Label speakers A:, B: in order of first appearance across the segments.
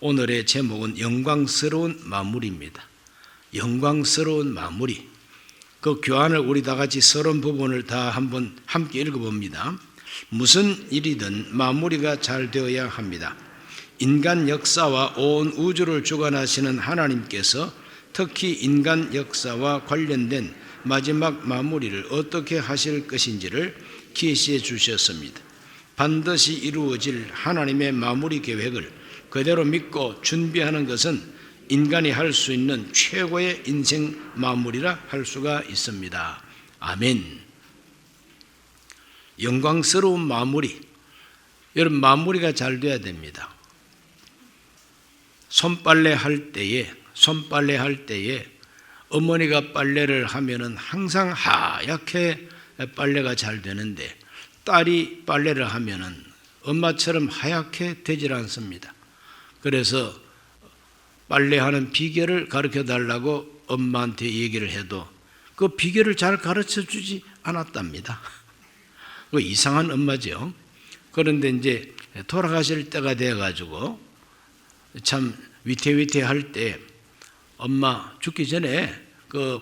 A: 오늘의 제목은 영광스러운 마무리입니다. 영광스러운 마무리. 그 교환을 우리 다 같이 30부분을 다 한번 함께 읽어봅니다. 무슨 일이든 마무리가 잘 되어야 합니다. 인간 역사와 온 우주를 주관하시는 하나님께서 특히 인간 역사와 관련된 마지막 마무리를 어떻게 하실 것인지를 계시해 주셨습니다. 반드시 이루어질 하나님의 마무리 계획을 그대로 믿고 준비하는 것은 인간이 할 수 있는 최고의 인생 마무리라 할 수가 있습니다. 아멘. 영광스러운 마무리. 여러분, 마무리가 잘 돼야 됩니다. 손빨래 할 때에 어머니가 빨래를 하면은 항상 하얗게 빨래가 잘 되는데, 딸이 빨래를 하면은 엄마처럼 하얗게 되질 않습니다. 그래서 빨래하는 비결을 가르쳐 달라고 엄마한테 얘기를 해도 그 비결을 잘 가르쳐 주지 않았답니다. 그 이상한 엄마죠. 그런데 이제 돌아가실 때가 돼가지고 참 위태위태할 때 엄마 죽기 전에 그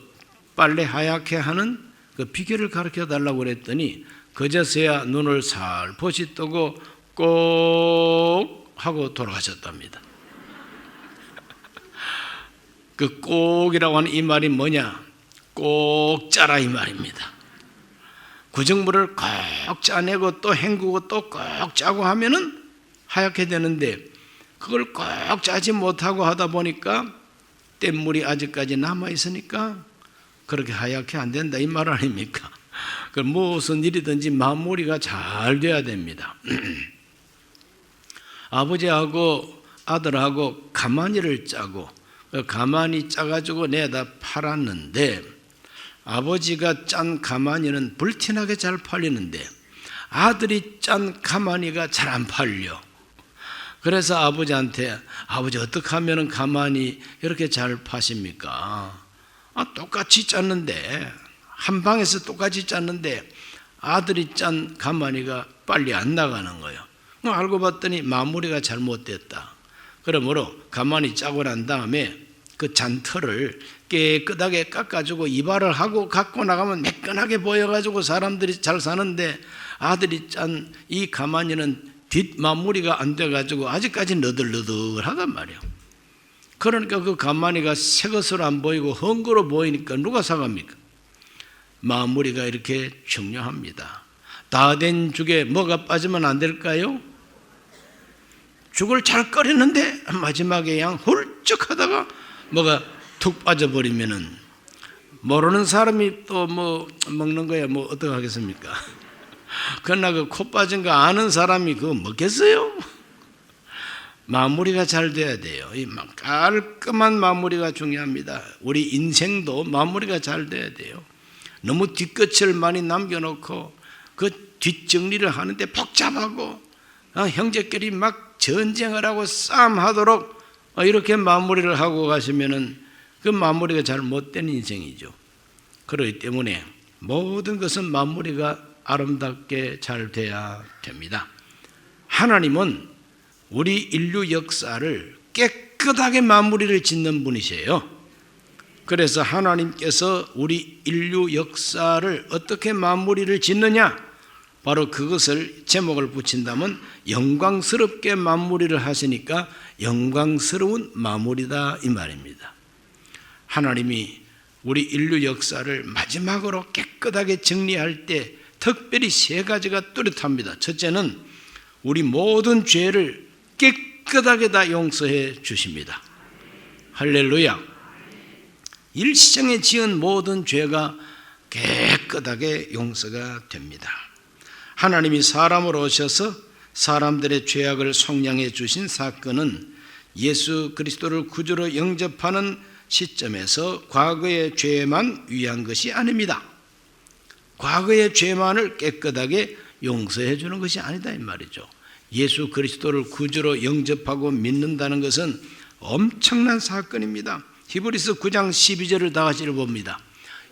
A: 빨래 하얗게 하는 그 비결을 가르쳐 달라고 그랬더니 그제서야 눈을 살포시 뜨고 꼭 하고 돌아가셨답니다. 그 꼭이라고 하는 이 말이 뭐냐? 꼭 짜라 이 말입니다. 구정물을 꼭 짜내고 또 헹구고 또 꼭 짜고 하면은 하얗게 되는데, 그걸 꼭 짜지 못하고 하다 보니까 뗏물이 아직까지 남아있으니까 그렇게 하얗게 안 된다 이 말 아닙니까? 그 무슨 일이든지 마무리가 잘 돼야 됩니다. 아버지하고 아들하고 가마니를 짜고 가마니 짜가지고 내다 팔았는데, 아버지가 짠 가마니는 불티나게 잘 팔리는데 아들이 짠 가마니가 잘 안 팔려. 그래서 아버지한테, 아버지 어떻게 하면 가마니 이렇게 잘 파십니까? 똑같이 짰는데, 한 방에서 똑같이 짰는데 아들이 짠 가마니가 빨리 안 나가는 거예요. 알고 봤더니 마무리가 잘못됐다. 그러므로 가마니 짜고 난 다음에 그 잔털을 깨끗하게 깎아주고 이발을 하고 갖고 나가면 매끈하게 보여가지고 사람들이 잘 사는데, 아들이 짠 이 가마니는 뒷마무리가 안 돼가지고 아직까지 너덜너덜하단 말이에요. 그러니까 그 가마니가 새 것으로 안 보이고 헝거로 보이니까 누가 사갑니까? 마무리가 이렇게 중요합니다. 다 된 죽에 뭐가 빠지면 안 될까요? 죽을 잘 끓였는데 마지막에 양 훌쩍 하다가 뭐가 툭 빠져버리면은 모르는 사람이 또 뭐 먹는 거야 뭐 어떡 하겠습니까? 그러나 그 코 빠진 거 아는 사람이 그거 먹겠어요? 마무리가 잘 돼야 돼요. 이 깔끔한 마무리가 중요합니다. 우리 인생도 마무리가 잘 돼야 돼요. 너무 뒷끝을 많이 남겨놓고 그 뒷정리를 하는데 복잡하고 형제끼리 막 전쟁을 하고 싸움하도록 이렇게 마무리를 하고 가시면은 그 마무리가 잘 못된 인생이죠. 그렇기 때문에 모든 것은 마무리가 아름답게 잘 돼야 됩니다. 하나님은 우리 인류 역사를 깨끗하게 마무리를 짓는 분이세요. 그래서 하나님께서 우리 인류 역사를 어떻게 마무리를 짓느냐? 바로 그것을 제목을 붙인다면 영광스럽게 마무리를 하시니까 영광스러운 마무리다 이 말입니다. 하나님이 우리 인류 역사를 마지막으로 깨끗하게 정리할 때 특별히 세 가지가 뚜렷합니다. 첫째는 우리 모든 죄를 깨끗하게 다 용서해 주십니다. 할렐루야. 일시정에 지은 모든 죄가 깨끗하게 용서가 됩니다. 하나님이 사람으로 오셔서 사람들의 죄악을 속량해 주신 사건은 예수 그리스도를 구주로 영접하는 시점에서 과거의 죄만 위한 것이 아닙니다. 과거의 죄만을 깨끗하게 용서해 주는 것이 아니다 이 말이죠. 예수 그리스도를 구주로 영접하고 믿는다는 것은 엄청난 사건입니다. 히브리서 9장 12절을 다 같이 읽어봅니다.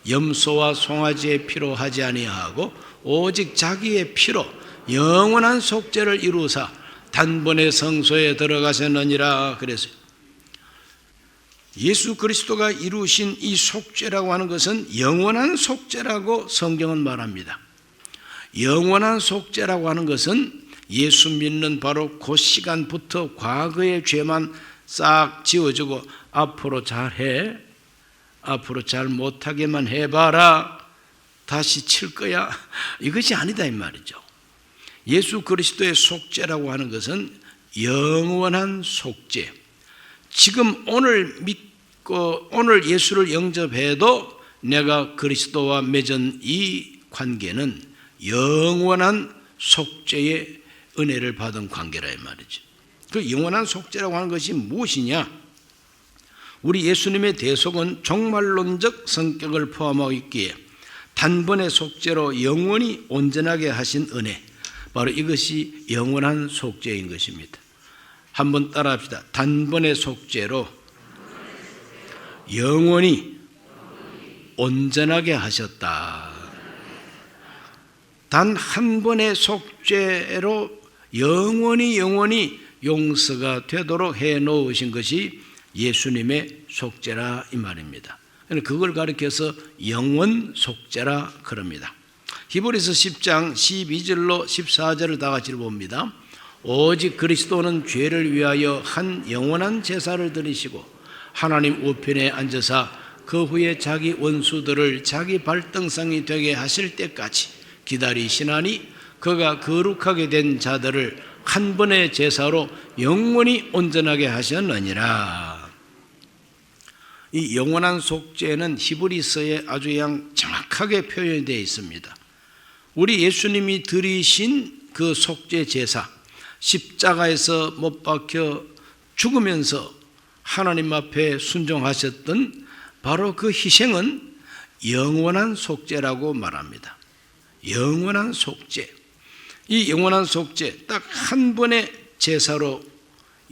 A: 염소와 송아지의 피로 하지 아니하고 오직 자기의 피로 영원한 속죄를 이루사 단번에 성소에 들어가셨느니라 그랬어요. 예수 그리스도가 이루신 이 속죄라고 하는 것은 영원한 속죄라고 성경은 말합니다. 영원한 속죄라고 하는 것은 예수 믿는 바로 그 시간부터 과거의 죄만 싹 지워주고 앞으로 잘해, 앞으로 잘 못하게만 해봐라, 다시 칠 거야, 이것이 아니다 이 말이죠. 예수 그리스도의 속죄라고 하는 것은 영원한 속죄. 지금 오늘 믿고 오늘 예수를 영접해도 내가 그리스도와 맺은 이 관계는 영원한 속죄의 은혜를 받은 관계라 이 말이죠. 그 영원한 속죄라고 하는 것이 무엇이냐? 우리 예수님의 대속은 종말론적 성격을 포함하고 있기에 단번의 속죄로 영원히 온전하게 하신 은혜, 바로 이것이 영원한 속죄인 것입니다. 한번 따라합시다. 단번의 속죄로 영원히 온전하게 하셨다. 단 한 번의 속죄로 영원히 용서가 되도록 해놓으신 것이 예수님의 속죄라 이 말입니다. 그걸 가리켜서 영원 속죄라 그럽니다. 히브리서 10장 12절로 14절을 다 같이 봅니다. 오직 그리스도는 죄를 위하여 한 영원한 제사를 드리시고 하나님 우편에 앉으사 그 후에 자기 원수들을 자기 발등상이 되게 하실 때까지 기다리시나니 그가 거룩하게 된 자들을 한 번의 제사로 영원히 온전하게 하셨느니라. 이 영원한 속죄는 히브리서에 아주 정확하게 표현되어 있습니다. 우리 예수님이 드리신 그 속죄 제사, 십자가에서 못 박혀 죽으면서 하나님 앞에 순종하셨던 바로 그 희생은 영원한 속죄라고 말합니다. 영원한 속죄. 이 영원한 속죄, 딱 한 번의 제사로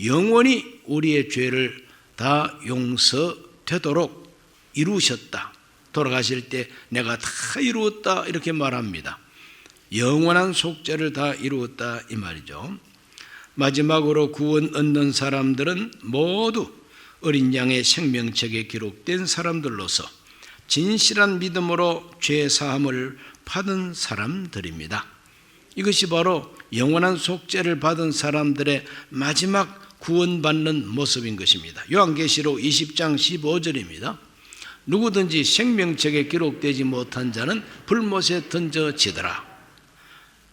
A: 영원히 우리의 죄를 다 용서되도록 이루셨다. 돌아가실 때 내가 다 이루었다 이렇게 말합니다. 영원한 속죄를 다 이루었다 이 말이죠. 마지막으로 구원 얻는 사람들은 모두 어린 양의 생명책에 기록된 사람들로서 진실한 믿음으로 죄 사함을 받은 사람들입니다. 이것이 바로 영원한 속죄를 받은 사람들의 마지막 구원받는 모습인 것입니다. 요한계시록 20장 15절입니다. 누구든지 생명책에 기록되지 못한 자는 불못에 던져지더라.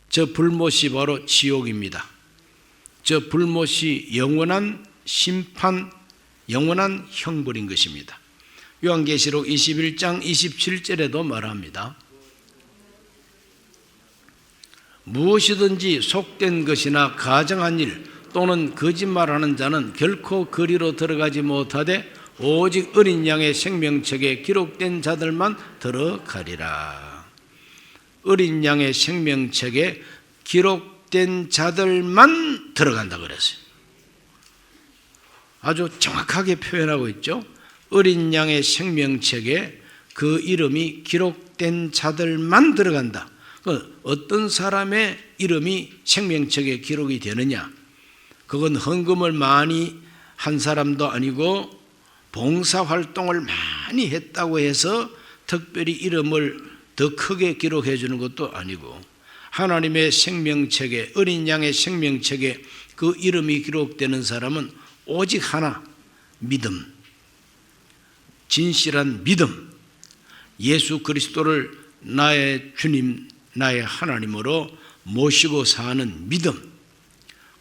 A: 저 불못이 바로 지옥입니다. 저 불못이 영원한 심판, 영원한 형벌인 것입니다. 요한계시록 21장 27절에도 말합니다. 무엇이든지 속된 것이나 가정한 일 또는 거짓말하는 자는 결코 그리로 들어가지 못하되 오직 어린 양의 생명책에 기록된 자들만 들어가리라. 어린 양의 생명책에 기록된 자들만 들어간다 그랬어요. 아주 정확하게 표현하고 있죠. 어린 양의 생명책에 그 이름이 기록된 자들만 들어간다. 어떤 사람의 이름이 생명책에 기록이 되느냐? 그건 헌금을 많이 한 사람도 아니고 봉사활동을 많이 했다고 해서 특별히 이름을 더 크게 기록해 주는 것도 아니고 하나님의 생명책에, 어린 양의 생명책에 그 이름이 기록되는 사람은 오직 하나, 믿음, 진실한 믿음, 예수 그리스도를 나의 주님, 나의 하나님으로 모시고 사는 믿음,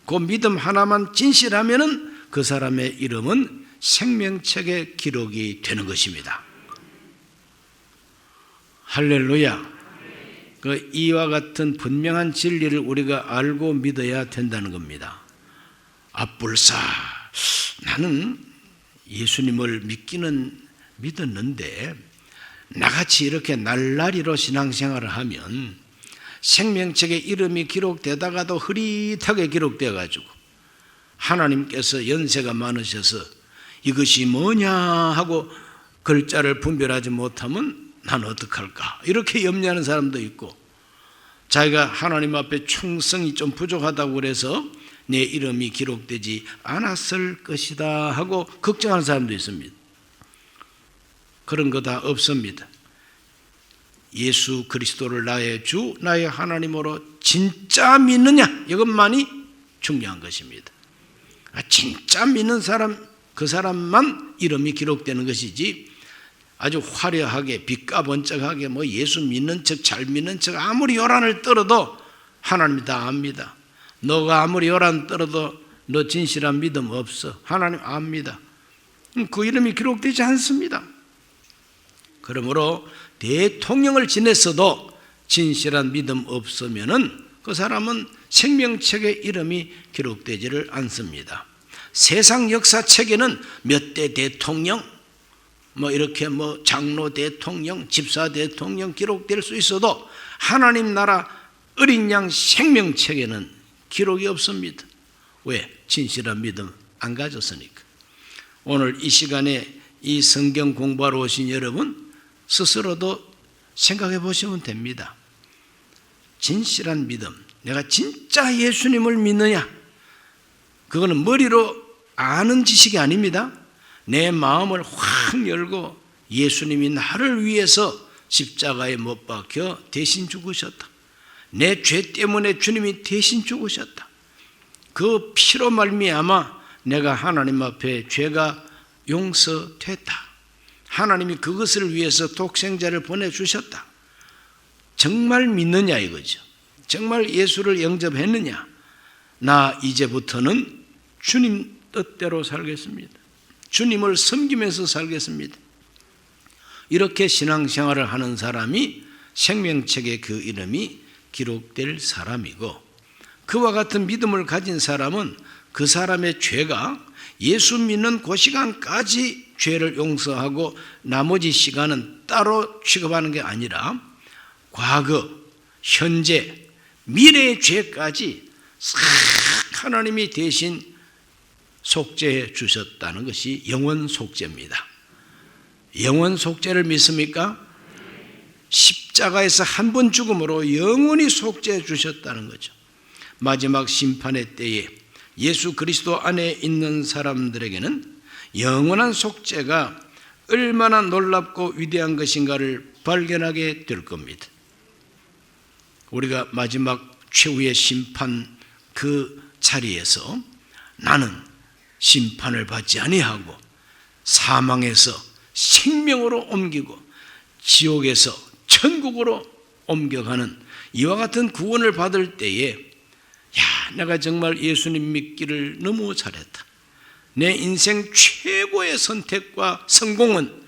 A: 그 믿음 하나만 진실하면은 그 사람의 이름은 생명책에 기록이 되는 것입니다. 할렐루야. 이와 같은 분명한 진리를 우리가 알고 믿어야 된다는 겁니다. 앞불사, 나는 예수님을 믿었는데 나같이 이렇게 날라리로 신앙생활을 하면 생명책에 이름이 기록되다가도 흐릿하게 기록되어 가지고 하나님께서 연세가 많으셔서 이것이 뭐냐 하고 글자를 분별하지 못하면 난 어떡할까 이렇게 염려하는 사람도 있고 자기가 하나님 앞에 충성이 좀 부족하다고 그래서 내 이름이 기록되지 않았을 것이다 하고 걱정하는 사람도 있습니다. 그런 거 다 없습니다. 예수 그리스도를 나의 주, 나의 하나님으로 진짜 믿느냐, 이것만이 중요한 것입니다. 진짜 믿는 사람, 그 사람만 이름이 기록되는 것이지, 아주 화려하게 빛가번쩍하게 뭐 예수 믿는 척, 잘 믿는 척 아무리 요란을 떨어도 하나님이 다 압니다. 너가 아무리 요란 떨어도 너 진실한 믿음 없어. 하나님 압니다. 그 이름이 기록되지 않습니다. 그러므로 대통령을 지냈어도 진실한 믿음 없으면은 그 사람은 생명책에 이름이 기록되지를 않습니다. 세상 역사책에는 몇 대 대통령, 뭐 이렇게 뭐 장로 대통령, 집사 대통령 기록될 수 있어도 하나님 나라 어린 양 생명책에는 기록이 없습니다. 왜? 진실한 믿음 안 가졌으니까. 오늘 이 시간에 이 성경 공부하러 오신 여러분 스스로도 생각해 보시면 됩니다. 진실한 믿음, 내가 진짜 예수님을 믿느냐? 그거는 머리로 아는 지식이 아닙니다. 내 마음을 확 열고 예수님이 나를 위해서 십자가에 못 박혀 대신 죽으셨다. 내 죄 때문에 주님이 대신 죽으셨다. 그 피로 말미암아 내가 하나님 앞에 죄가 용서됐다. 하나님이 그것을 위해서 독생자를 보내주셨다. 정말 믿느냐 이거죠. 정말 예수를 영접했느냐? 나 이제부터는 주님 뜻대로 살겠습니다. 주님을 섬기면서 살겠습니다. 이렇게 신앙생활을 하는 사람이 생명책에 그 이름이 기록될 사람이고, 그와 같은 믿음을 가진 사람은 그 사람의 죄가 예수 믿는 그 시간까지 죄를 용서하고 나머지 시간은 따로 취급하는 게 아니라 과거, 현재, 미래의 죄까지 싹 하나님이 대신 속죄해 주셨다는 것이 영원 속죄입니다. 영원 속죄를 믿습니까? 십자가에서 한 번 죽음으로 영원히 속죄해 주셨다는 거죠. 마지막 심판의 때에 예수 그리스도 안에 있는 사람들에게는 영원한 속죄가 얼마나 놀랍고 위대한 것인가를 발견하게 될 겁니다. 우리가 마지막 최후의 심판 그 자리에서 나는 심판을 받지 아니하고 사망에서 생명으로 옮기고 지옥에서 천국으로 옮겨가는 이와 같은 구원을 받을 때에, 야, 내가 정말 예수님 믿기를 너무 잘했다. 내 인생 최고의 선택과 성공은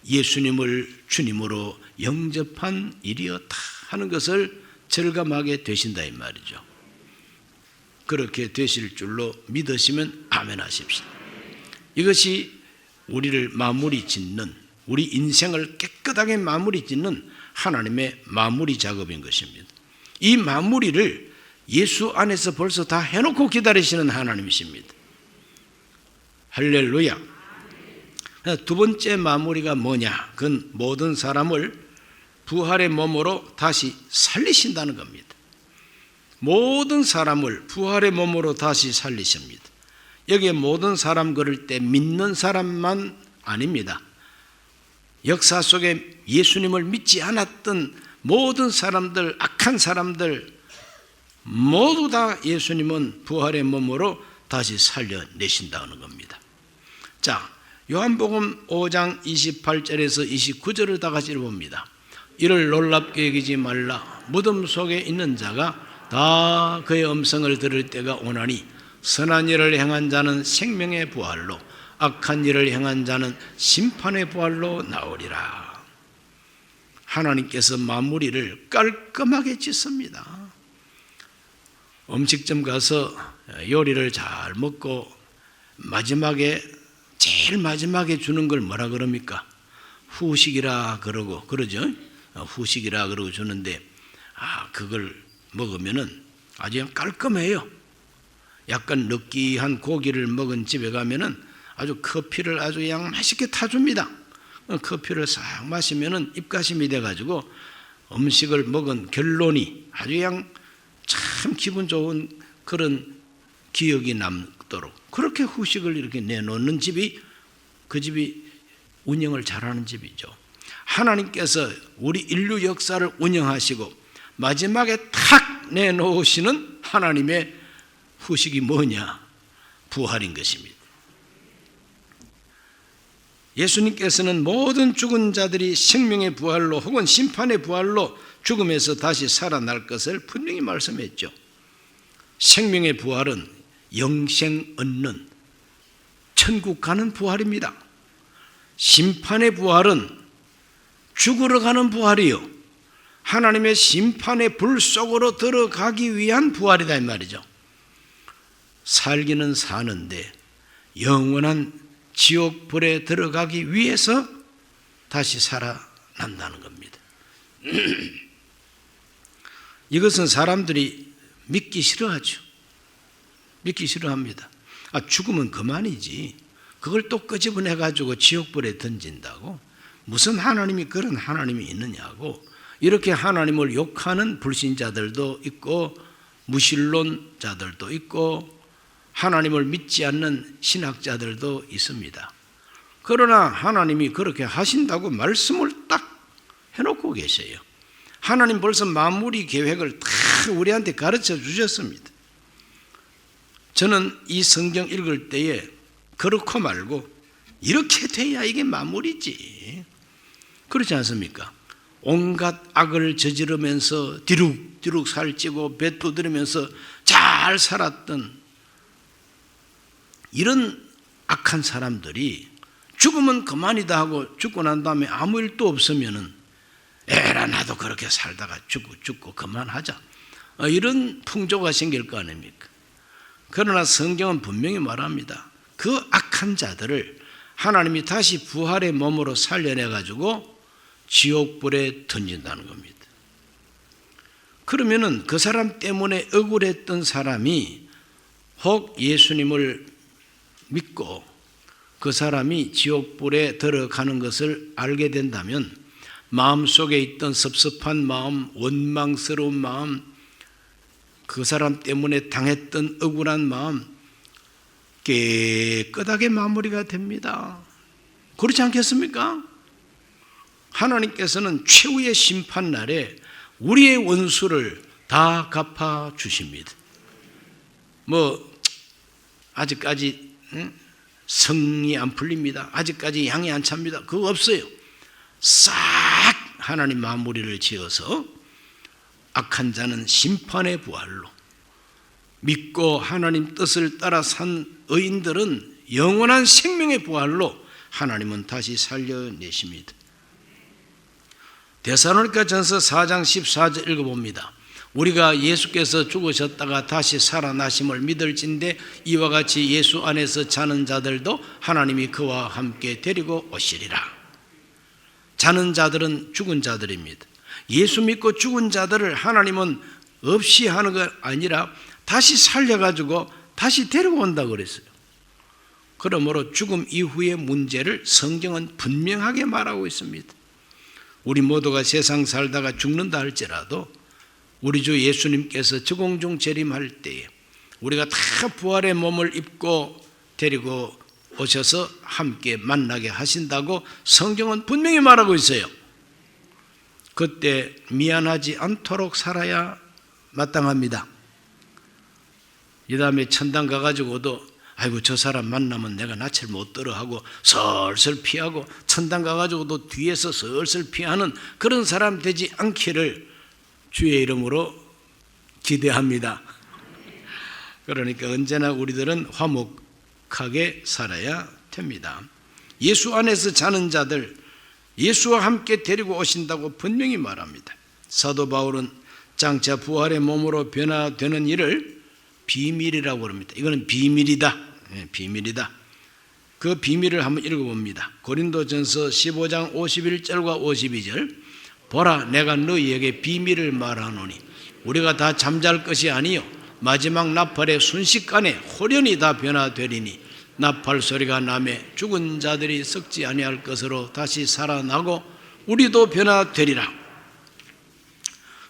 A: 예수님을 주님으로 영접한 일이었다 하는 것을 절감하게 되신다 이 말이죠. 그렇게 되실 줄로 믿으시면 아멘 하십시오. 이것이 우리를 마무리 짓는, 우리 인생을 깨끗하게 마무리 짓는 하나님의 마무리 작업인 것입니다. 이 마무리를 예수 안에서 벌써 다 해놓고 기다리시는 하나님이십니다. 할렐루야. 두 번째 마무리가 뭐냐? 그건 모든 사람을 부활의 몸으로 다시 살리신다는 겁니다. 모든 사람을 부활의 몸으로 다시 살리십니다. 여기에 모든 사람 그럴 때 믿는 사람만 아닙니다. 역사 속에 예수님을 믿지 않았던 모든 사람들, 악한 사람들 모두 다 예수님은 부활의 몸으로 다시 살려내신다는 겁니다. 자, 요한복음 5장 28절에서 29절을 다 같이 봅니다. 이를 놀랍게 여기지 말라. 무덤 속에 있는 자가 다 그의 음성을 들을 때가 오나니 선한 일을 행한 자는 생명의 부활로, 악한 일을 행한 자는 심판의 부활로 나오리라. 하나님께서 마무리를 깔끔하게 짓습니다. 음식점 가서 요리를 잘 먹고 마지막에, 제일 마지막에 주는 걸 뭐라 그럽니까? 후식이라 그러고 그러죠. 후식이라 그러고 주는데, 그걸 먹으면은 아주 그냥 깔끔해요. 약간 느끼한 고기를 먹은 집에 가면은 아주 커피를 아주 그냥 맛있게 타줍니다. 커피를 싹 마시면은 입가심이 돼가지고 음식을 먹은 결론이 아주 그냥 참 기분 좋은 그런 기억이 남도록 그렇게 후식을 이렇게 내놓는 집이 그 집이 운영을 잘하는 집이죠. 하나님께서 우리 인류 역사를 운영하시고 마지막에 탁 내놓으시는 하나님의 후식이 뭐냐? 부활인 것입니다. 예수님께서는 모든 죽은 자들이 생명의 부활로 혹은 심판의 부활로 죽음에서 다시 살아날 것을 분명히 말씀했죠. 생명의 부활은 영생 얻는 천국 가는 부활입니다. 심판의 부활은 죽으러 가는 부활이요, 하나님의 심판의 불 속으로 들어가기 위한 부활이다 이 말이죠. 살기는 사는데 영원한 지옥불에 들어가기 위해서 다시 살아난다는 겁니다. 이것은 사람들이 믿기 싫어하죠. 믿기 싫어합니다. 죽으면 그만이지, 그걸 또 끄집어내가지고 지옥불에 던진다고? 무슨 하나님이 그런 하나님이 있느냐고 이렇게 하나님을 욕하는 불신자들도 있고 무신론자들도 있고 하나님을 믿지 않는 신학자들도 있습니다. 그러나 하나님이 그렇게 하신다고 말씀을 딱 해놓고 계세요. 하나님 벌써 마무리 계획을 다 우리한테 가르쳐 주셨습니다. 저는 이 성경 읽을 때에 그렇고 말고 이렇게 돼야 이게 마무리지, 그렇지 않습니까? 온갖 악을 저지르면서 뒤룩뒤룩 살찌고 배 두드리면서 잘 살았던 이런 악한 사람들이 죽으면 그만이다 하고 죽고 난 다음에 아무 일도 없으면은 에라 나도 그렇게 살다가 죽고 그만하자, 이런 풍조가 생길 거 아닙니까? 그러나 성경은 분명히 말합니다. 그 악한 자들을 하나님이 다시 부활의 몸으로 살려내가지고 지옥불에 던진다는 겁니다. 그러면은 그 사람 때문에 억울했던 사람이 혹 예수님을 믿고 그 사람이 지옥불에 들어가는 것을 알게 된다면 마음속에 있던 섭섭한 마음, 원망스러운 마음, 그 사람 때문에 당했던 억울한 마음 깨끗하게 마무리가 됩니다. 그렇지 않겠습니까? 하나님께서는 최후의 심판날에 우리의 원수를 다 갚아 주십니다. 아직까지 성이 안 풀립니다, 아직까지 양이 안 찹니다, 그거 없어요. 싹 하나님 마무리를 지어서 악한 자는 심판의 부활로, 믿고 하나님 뜻을 따라 산 의인들은 영원한 생명의 부활로 하나님은 다시 살려내십니다. 데살로니가전서 4장 14절 읽어봅니다. 우리가 예수께서 죽으셨다가 다시 살아나심을 믿을진대 이와 같이 예수 안에서 자는 자들도 하나님이 그와 함께 데리고 오시리라. 자는 자들은 죽은 자들입니다. 예수 믿고 죽은 자들을 하나님은 없이 하는 것 아니라 다시 살려가지고 다시 데리고 온다고 그랬어요. 그러므로 죽음 이후의 문제를 성경은 분명하게 말하고 있습니다. 우리 모두가 세상 살다가 죽는다 할지라도 우리 주 예수님께서 저공중 재림할 때에 우리가 다 부활의 몸을 입고 데리고 오셔서 함께 만나게 하신다고 성경은 분명히 말하고 있어요. 그때 미안하지 않도록 살아야 마땅합니다. 이 다음에 천당 가가지고도 아이고 저 사람 만나면 내가 낯을 못 들어 하고 슬슬 피하고, 천당 가가지고도 뒤에서 슬슬 피하는 그런 사람 되지 않기를 주의 이름으로 기대합니다. 그러니까 언제나 우리들은 화목하게 살아야 됩니다. 예수 안에서 자는 자들 예수와 함께 데리고 오신다고 분명히 말합니다. 사도 바울은 장차 부활의 몸으로 변화되는 일을 비밀이라고 합니다. 이거는 비밀이다. 비밀이다. 그 비밀을 한번 읽어봅니다. 고린도전서 15장 51절과 52절. 보라, 내가 너희에게 비밀을 말하노니 우리가 다 잠잘 것이 아니요 마지막 나팔의 순식간에 호련히 다 변화되리니 나팔 소리가 나매 죽은 자들이 썩지 아니할 것으로 다시 살아나고 우리도 변화되리라.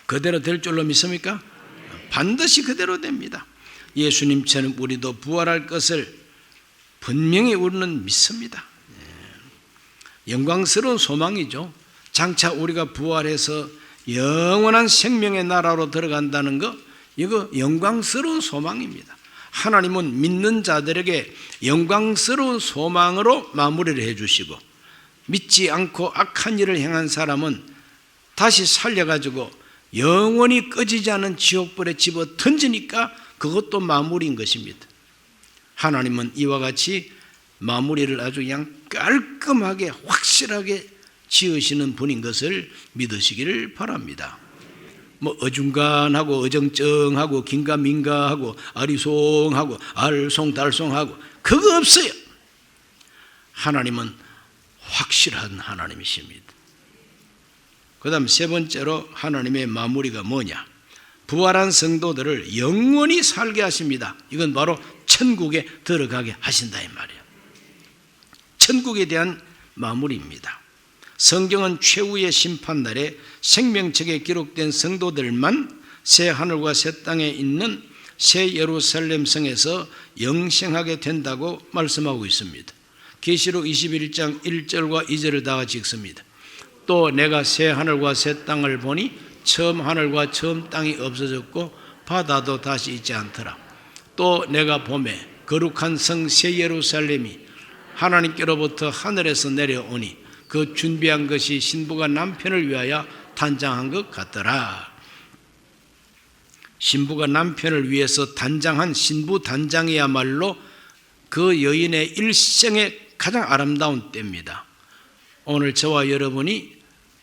A: 그대로 될 줄로 믿습니까? 반드시 그대로 됩니다. 예수님처럼 우리도 부활할 것을 분명히 우리는 믿습니다. 영광스러운 소망이죠. 장차 우리가 부활해서 영원한 생명의 나라로 들어간다는 거, 이거 영광스러운 소망입니다. 하나님은 믿는 자들에게 영광스러운 소망으로 마무리를 해주시고, 믿지 않고 악한 일을 행한 사람은 다시 살려가지고 영원히 꺼지지 않은 지옥불에 집어 던지니까 그것도 마무리인 것입니다. 하나님은 이와 같이 마무리를 아주 그냥 깔끔하게 확실하게 지으시는 분인 것을 믿으시기를 바랍니다. 뭐 어중간하고 어정쩡하고 긴가민가하고 아리송하고 알쏭달쏭하고 그거 없어요. 하나님은 확실한 하나님이십니다. 그 다음 세 번째로 하나님의 마무리가 뭐냐? 부활한 성도들을 영원히 살게 하십니다. 이건 바로 천국에 들어가게 하신다 이 말이에요. 천국에 대한 마무리입니다. 성경은 최후의 심판날에 생명책에 기록된 성도들만 새 하늘과 새 땅에 있는 새 예루살렘 성에서 영생하게 된다고 말씀하고 있습니다. 계시록 21장 1절과 2절을 다 같이 읽습니다. 또 내가 새 하늘과 새 땅을 보니 처음 하늘과 처음 땅이 없어졌고 바다도 다시 있지 않더라. 또 내가 보매 거룩한 성 새 예루살렘이 하나님께로부터 하늘에서 내려오니 그 준비한 것이 신부가 남편을 위하여 단장한 것 같더라. 신부가 남편을 위해서 단장한 신부 단장이야말로 그 여인의 일생의 가장 아름다운 때입니다. 오늘 저와 여러분이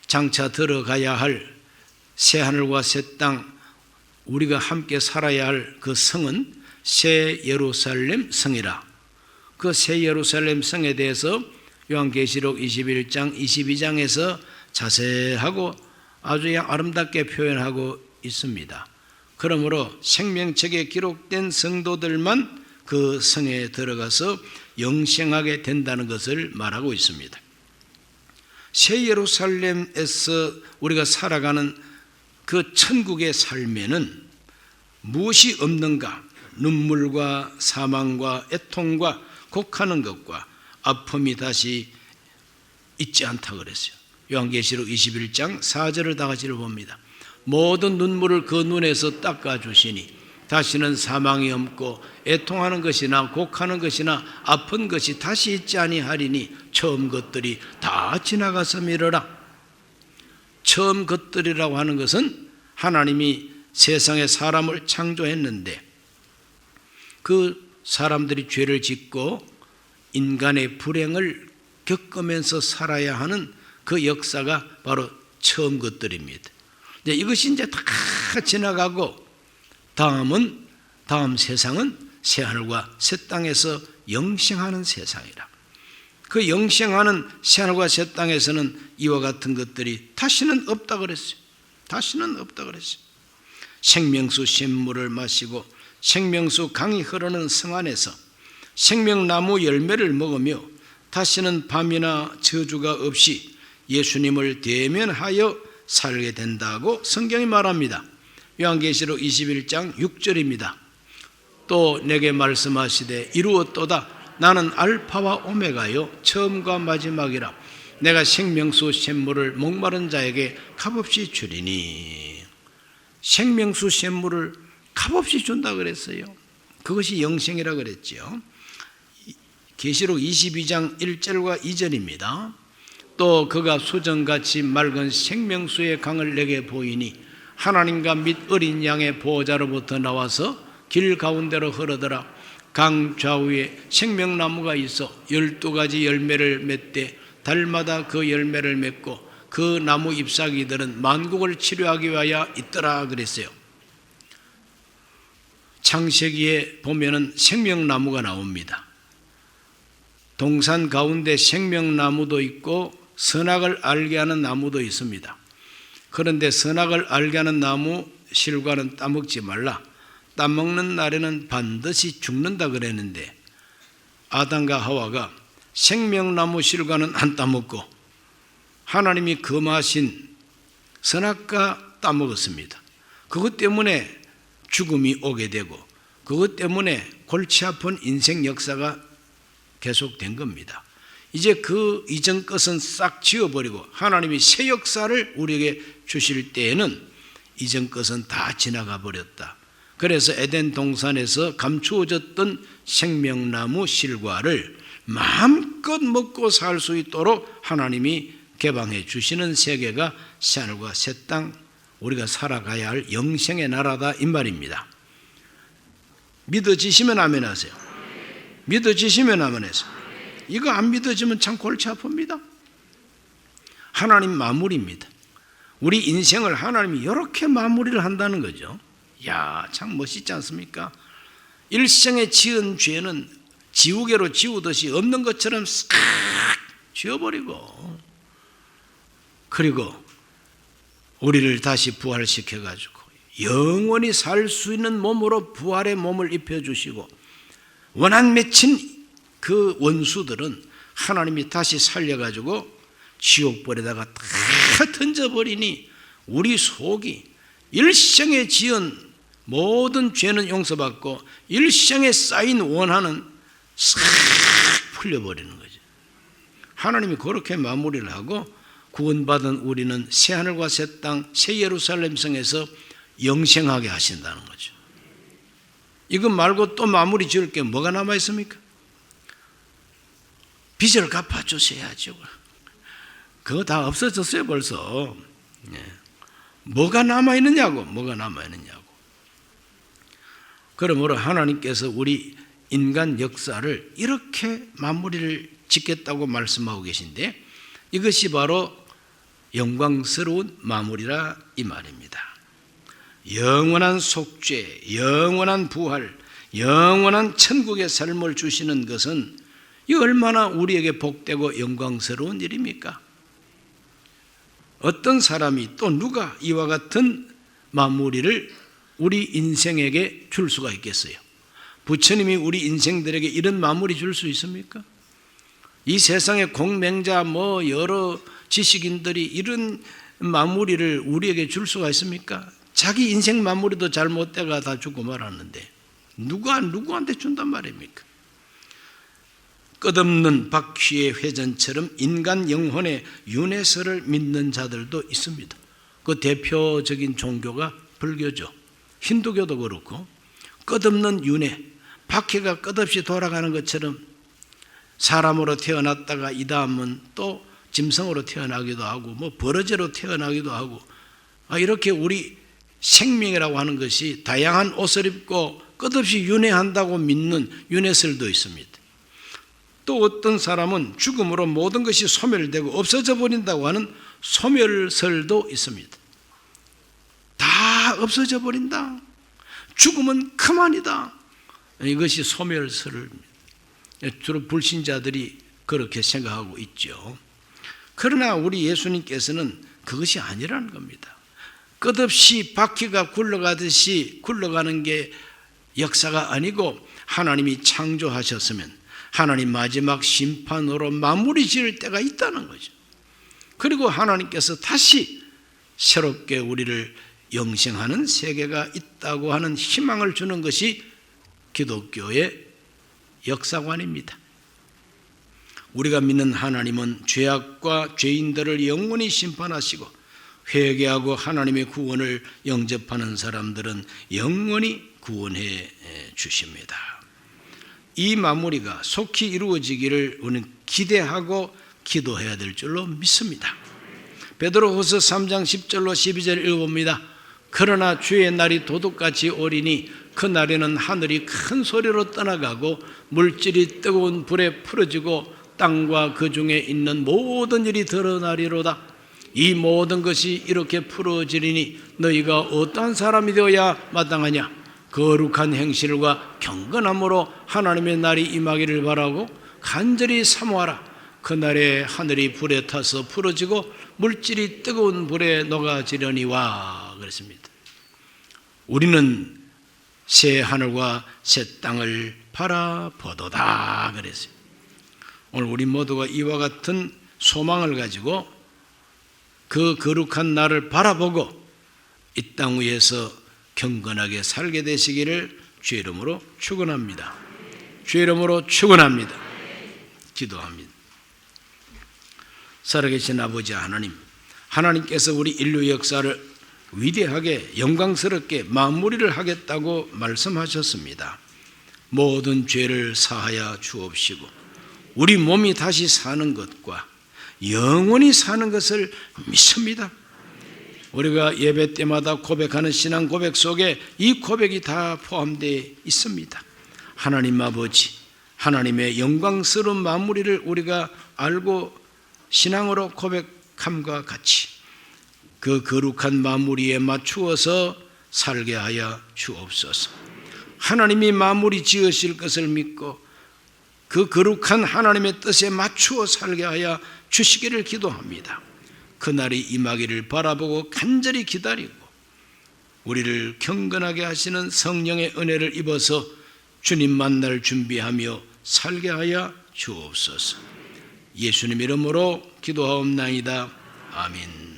A: 장차 들어가야 할 새하늘과 새 땅, 우리가 함께 살아야 할 그 성은 새 예루살렘 성이라. 그 새 예루살렘 성에 대해서 요한계시록 21장 22장에서 자세하고 아주 아름답게 표현하고 있습니다. 그러므로 생명책에 기록된 성도들만 그 성에 들어가서 영생하게 된다는 것을 말하고 있습니다. 새 예루살렘에서 우리가 살아가는 그 천국의 삶에는 무엇이 없는가? 눈물과 사망과 애통과 곡하는 것과 아픔이 다시 있지 않다고 그랬어요. 요한계시록 21장 4절을 다 같이 봅니다. 모든 눈물을 그 눈에서 닦아주시니 다시는 사망이 없고 애통하는 것이나 곡하는 것이나 아픈 것이 다시 있지 아니하리니 처음 것들이 다 지나가서 미르라. 처음 것들이라고 하는 것은 하나님이 세상에 사람을 창조했는데 그 사람들이 죄를 짓고 인간의 불행을 겪으면서 살아야 하는 그 역사가 바로 처음 것들입니다. 이것이 이제 다 지나가고 다음 세상은 새하늘과 새 땅에서 영생하는 세상이라. 그 영생하는 새하늘과 새 땅에서는 이와 같은 것들이 다시는 없다 그랬어요. 다시는 없다 그랬어요. 생명수 샘물을 마시고 생명수 강이 흐르는 성 안에서 생명나무 열매를 먹으며 다시는 밤이나 저주가 없이 예수님을 대면하여 살게 된다고 성경이 말합니다. 요한계시록 21장 6절입니다. 또 내게 말씀하시되 이루었도다. 나는 알파와 오메가요 처음과 마지막이라. 내가 생명수 샘물을 목마른 자에게 값없이 주리니. 생명수 샘물을 값없이 준다 그랬어요. 그것이 영생이라 그랬죠. 계시록 22장 1절과 2절입니다. 또 그가 수정같이 맑은 생명수의 강을 내게 보이니 하나님과 및 어린 양의 보호자로부터 나와서 길 가운데로 흐르더라. 강 좌우에 생명나무가 있어 12가지 열매를 맺되 달마다 그 열매를 맺고 그 나무 잎사귀들은 만국을 치료하기 위하여 있더라 그랬어요. 창세기에 보면은 생명나무가 나옵니다. 동산 가운데 생명나무도 있고 선악을 알게 하는 나무도 있습니다. 그런데 선악을 알게 하는 나무 실과는 따먹지 말라. 따먹는 날에는 반드시 죽는다 그랬는데 아담과 하와가 생명나무 실과는 안 따먹고 하나님이 금하신 선악과 따먹었습니다. 그것 때문에 죽음이 오게 되고 그것 때문에 골치 아픈 인생 역사가 계속된 겁니다. 이제 그 이전 것은 싹 지워버리고 하나님이 새 역사를 우리에게 주실 때에는 이전 것은 다 지나가 버렸다. 그래서 에덴 동산에서 감추어졌던 생명나무 실과를 마음껏 먹고 살 수 있도록 하나님이 개방해 주시는 세계가 새하늘과 새 땅, 우리가 살아가야 할 영생의 나라다 이 말입니다. 믿어지시면 아멘 하세요. 믿어지시면 아멘 하세요. 이거 안 믿어지면 참 골치 아픕니다. 하나님 마무리입니다. 우리 인생을 하나님이 이렇게 마무리를 한다는 거죠. 야, 참 멋있지 않습니까? 일생에 지은 죄는 지우개로 지우듯이 없는 것처럼 싹 지워버리고, 그리고 우리를 다시 부활시켜가지고 영원히 살 수 있는 몸으로 부활의 몸을 입혀주시고, 원한 맺힌 그 원수들은 하나님이 다시 살려가지고 지옥불에다가 다 던져버리니 우리 속이 일생에 지은 모든 죄는 용서받고 일생에 쌓인 원한은 싹 풀려버리는 거죠. 하나님이 그렇게 마무리를 하고 구원받은 우리는 새하늘과 새 땅, 새 예루살렘 성에서 영생하게 하신다는 거죠. 이거 말고 또 마무리 지을 게 뭐가 남아 있습니까? 빚을 갚아주셔야죠. 그거 다 없어졌어요 벌써. 뭐가 남아있느냐고. 그러므로 하나님께서 우리 인간 역사를 이렇게 마무리를 짓겠다고 말씀하고 계신데, 이것이 바로 영광스러운 마무리라 이 말입니다. 영원한 속죄, 영원한 부활, 영원한 천국의 삶을 주시는 것은 이 얼마나 우리에게 복되고 영광스러운 일입니까? 어떤 사람이 또 누가 이와 같은 마무리를 우리 인생에게 줄 수가 있겠어요? 부처님이 우리 인생들에게 이런 마무리 줄 수 있습니까? 이 세상에 공맹자 여러 지식인들이 이런 마무리를 우리에게 줄 수가 있습니까? 자기 인생 마무리도 잘못되가 다 죽고 말았는데 누가 누구한테 준단 말입니까? 끝없는 바퀴의 회전처럼 인간 영혼의 윤회설을 믿는 자들도 있습니다. 그 대표적인 종교가 불교죠. 힌두교도 그렇고 끝없는 윤회, 바퀴가 끝없이 돌아가는 것처럼 사람으로 태어났다가 이 다음은 또 짐승으로 태어나기도 하고 버러지로 태어나기도 하고, 이렇게 우리 생명이라고 하는 것이 다양한 옷을 입고 끝없이 윤회한다고 믿는 윤회설도 있습니다. 또 어떤 사람은 죽음으로 모든 것이 소멸되고 없어져 버린다고 하는 소멸설도 있습니다. 다 없어져 버린다. 죽음은 그만이다. 이것이 소멸설입니다. 주로 불신자들이 그렇게 생각하고 있죠. 그러나 우리 예수님께서는 그것이 아니라는 겁니다. 끝없이 바퀴가 굴러가듯이 굴러가는 게 역사가 아니고, 하나님이 창조하셨으면 하나님 마지막 심판으로 마무리 지을 때가 있다는 거죠. 그리고 하나님께서 다시 새롭게 우리를 영생하는 세계가 있다고 하는 희망을 주는 것이 기독교의 역사관입니다. 우리가 믿는 하나님은 죄악과 죄인들을 영원히 심판하시고 회개하고 하나님의 구원을 영접하는 사람들은 영원히 구원해 주십니다. 이 마무리가 속히 이루어지기를 우리는 기대하고 기도해야 될 줄로 믿습니다. 베드로후서 3장 10절로 12절 읽어봅니다. 그러나 주의 날이 도둑같이 오리니 그 날에는 하늘이 큰 소리로 떠나가고 물질이 뜨거운 불에 풀어지고 땅과 그 중에 있는 모든 일이 드러나리로다. 이 모든 것이 이렇게 풀어지리니 너희가 어떠한 사람이 되어야 마땅하냐? 거룩한 행실과 경건함으로 하나님의 날이 임하기를 바라고 간절히 사모하라. 그날에 하늘이 불에 타서 풀어지고 물질이 뜨거운 불에 녹아지려니와 그랬습니다. 우리는 새 하늘과 새 땅을 바라보도다 그랬어요. 오늘 우리 모두가 이와 같은 소망을 가지고 그 거룩한 날을 바라보고 이 땅 위에서 경건하게 살게 되시기를 주의 이름으로 축원합니다. 주의 이름으로 축원합니다. 기도합니다. 살아계신 아버지 하나님, 하나님께서 우리 인류 역사를 위대하게 영광스럽게 마무리를 하겠다고 말씀하셨습니다. 모든 죄를 사하여 주옵시고 우리 몸이 다시 사는 것과 영원히 사는 것을 믿습니다. 우리가 예배 때마다 고백하는 신앙 고백 속에 이 고백이 다 포함되어 있습니다. 하나님 아버지, 하나님의 영광스러운 마무리를 우리가 알고 신앙으로 고백함과 같이 그 거룩한 마무리에 맞추어서 살게 하여 주옵소서. 하나님이 마무리 지으실 것을 믿고 그 거룩한 하나님의 뜻에 맞추어 살게 하여 주시기를 기도합니다. 그날이 임하기를 바라보고 간절히 기다리고 우리를 경건하게 하시는 성령의 은혜를 입어서 주님 만날 준비하며 살게 하여 주옵소서. 예수님 이름으로 기도하옵나이다. 아멘.